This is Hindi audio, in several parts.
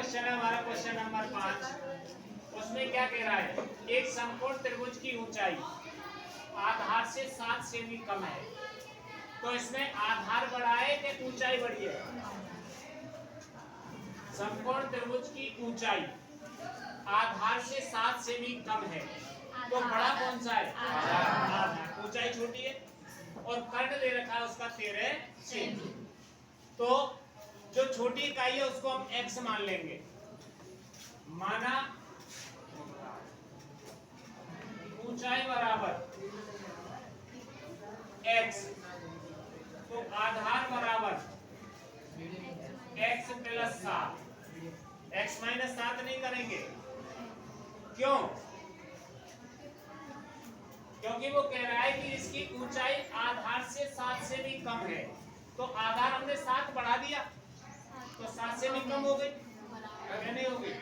क्वेश्चन है हमारा क्वेश्चन नंबर 5। उसमें क्या कह रहा है, एक समकोण त्रिभुज की ऊंचाई आधार से 7 सेमी कम है, तो इसमें आधार बढ़ा है कि ऊंचाई बढ़ी है? समकोण त्रिभुज की ऊंचाई आधार से 7 सेमी कम है, तो बड़ा कौन सा है? आधार। ऊंचाई छोटी है और कर्ण दे रखा है उसका 13 सेमी। तो जो छोटी इकाई है उसको हम x मान लेंगे। माना ऊंचाई बराबर x, तो आधार बराबर x प्लस 7। x माइनस 7 नहीं करेंगे, क्यों? क्योंकि वो कह रहा है कि इसकी ऊंचाई आधार से 7 से भी कम है, तो आधार हमने 7 बढ़ा दिया तो 7 से भी कम हो गई, नहीं हो गई?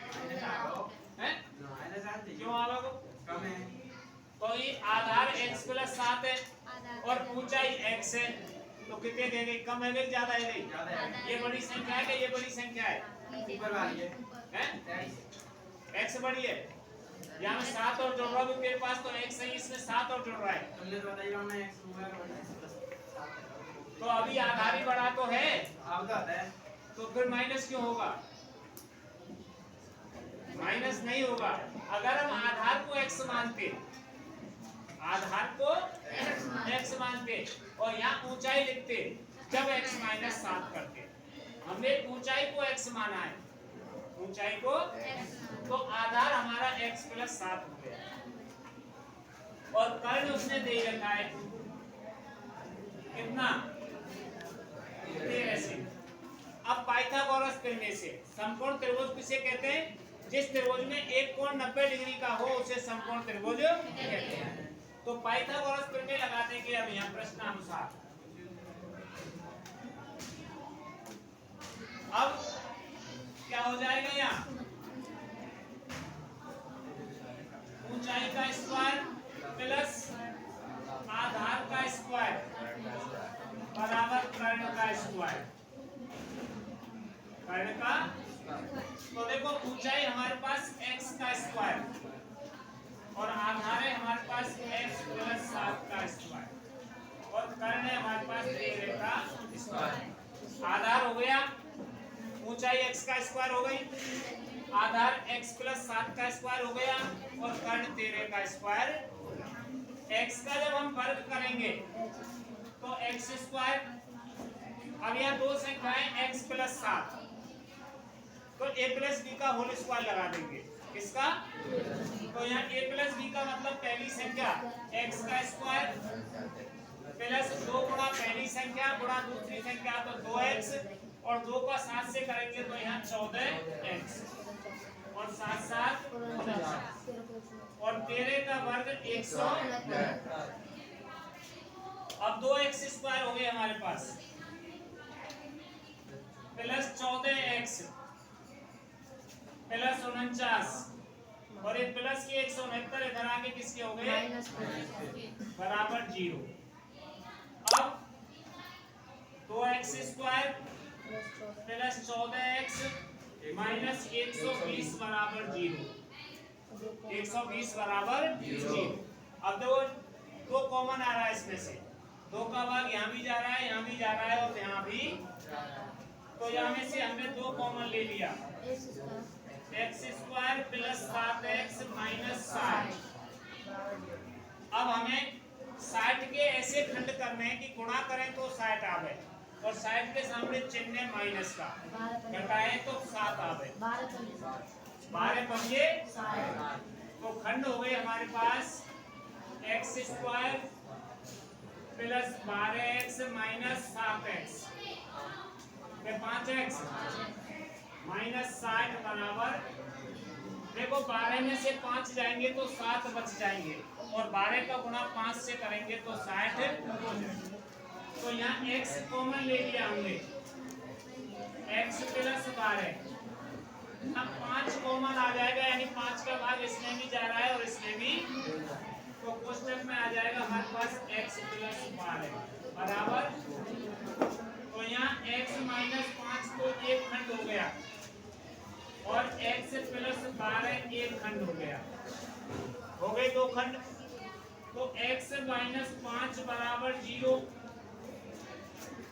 क्यों आगे कम है? तो ये आधार x प्लस 7 है और ऊंचाई x है, तो कितने दे गई? कम है गई ज्यादा है गई? ये बड़ी संख्या है कि ये बड़ी संख्या है? ऊपर वाली है, x बड़ी है। यहाँ में 7 और जोड़ रहा हूँ तेरे पास, तो x है, इसमें 7 और जोड़ रहा है, तो अभी आधार ही बढ़ा तो है, तो फिर माइनस क्यों होगा? माइनस नहीं होगा। अगर हम आधार को x मानते, आधार को x मानते और यहाँ ऊंचाई लिखते, जब x माइनस 7 करते, हमने ऊंचाई को x माना है, ऊंचाई को, तो आधार हमारा x प्लस 7 हो गया और कर्ण उसने दे रखा है कितना? 13 से। अब पाइथागोरस प्रमेय से समकोण त्रिभुज किसे कहते हैं? जिस त्रिभुज में एक कोण 90 डिग्री का हो उसे समकोण त्रिभुज कहते हैं। तो पाइथागोरस प्रमेय लगाने के अब यहाँ प्रश्नानुसार अब क्या हो जाएगा? यहाँ ऊंचाई का स्क्वायर प्लस आधार का स्क्वायर बराबर कर्ण का स्क्वायर, कर्ण का। तो देखो ऊंचाई हमारे पास x का स्क्वायर और आधार है हमारे पास x प्लस 7 का स्क्वायर और कर्ण है हमारे पास 13 का स्क्वायर। आधार हो गया, ऊंचाई x का स्क्वायर हो गई, आधार x प्लस 7 का स्क्वायर हो गया और कर्ण 13 का स्क्वायर। x का जब हम वर्ग करेंगे तो x स्क्वायर, अब यहाँ दो संख्याएं x प्लस 7, तो a प्लस b का होल स्क्वायर लगा देंगे। किसका? तो यहाँ a प्लस b का मतलब पहली संख्या x का स्क्वायर प्लस 2 गुणा पहली संख्या गुणा दूसरी संख्या, तो 2x और 2 का 7 से करेंगे तो यहाँ 14x और 7 7 और 13 का वर्ग 100। अब 2x स्क्वायर हो गए हमारे पास प्लस 14x प्लस 49 और एक प्लस के 169 इधर आके किसके हो गए? बराबर 0। अब 2x square plus 14x minus 120 बराबर 0, 120 बराबर 0। अब दो कॉमन आ रहा है इसमें से, 2 का भाग यहाँ भी जा रहा है, यहाँ भी जा रहा है और यहाँ भी, तो यहाँ में से हमने 2 कॉमन ले लिया, x square plus 7x minus 60। अब हमें 60 के ऐसे खंड करने हैं कि गुणा करें तो 60 आवे और 60 के सामने चिन्ह है माइनस का, घटाएं तो 7 आवे, 12 पंजे, तो खंड हो गए हमारे पास x square plus 12x minus 7x, 5x minus 60 बराबर, देखो 12 में से 5 जाएंगे तो 7 बच जाएंगे और 12 का गुणा 5 से करेंगे तो 60। तो यहाँ x कॉमन ले लिया हमने, x प्लस 12, अब 5 कॉमन आ जाएगा, यानी 5 का भाग इसमें भी जा रहा है और इसमें भी, तो क्वेश्चन में आ जाएगा हमारे पास x प्लस 12 बराबर, तो यहाँ x माइनस 5 तो एक खंड हो गया और प्लस 12 एक खंड हो गया, हो गए दो खंड। तो x माइनस 5 बराबर 0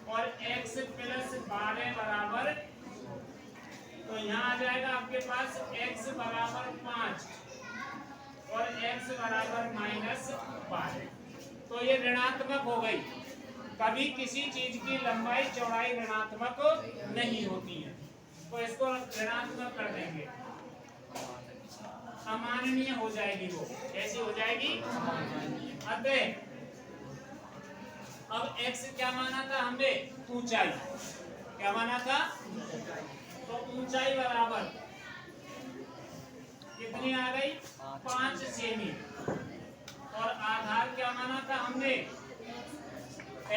और x प्लस 12 बराबर, तो यहाँ आ जाएगा आपके पास x बराबर 5 और x बराबर माइनस 12। तो ये ऋणात्मक हो गई। कभी किसी चीज की लंबाई चौड़ाई ऋणात्मक नहीं होती है, तो इसको ऋणात्मक कर देंगे, अमाननीय हो जाएगी। वो कैसी हो जाएगी? अतः अब x क्या माना था हमने? ऊंचाई। क्या माना था? तो ऊंचाई बराबर कितनी आ गई? 5 सेमी। और आधार क्या माना था हमने?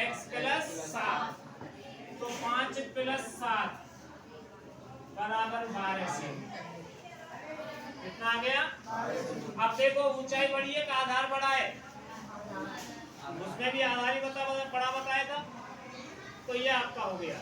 x plus 7। तो 5 प्लस 7 बराबर 12 सेमी। कितना आ गया? अब देखो ऊंचाई बढ़ी है का आधार बढ़ा है? उसमें भी आधार ही बड़ा बताया था। तो ये आपका हो गया।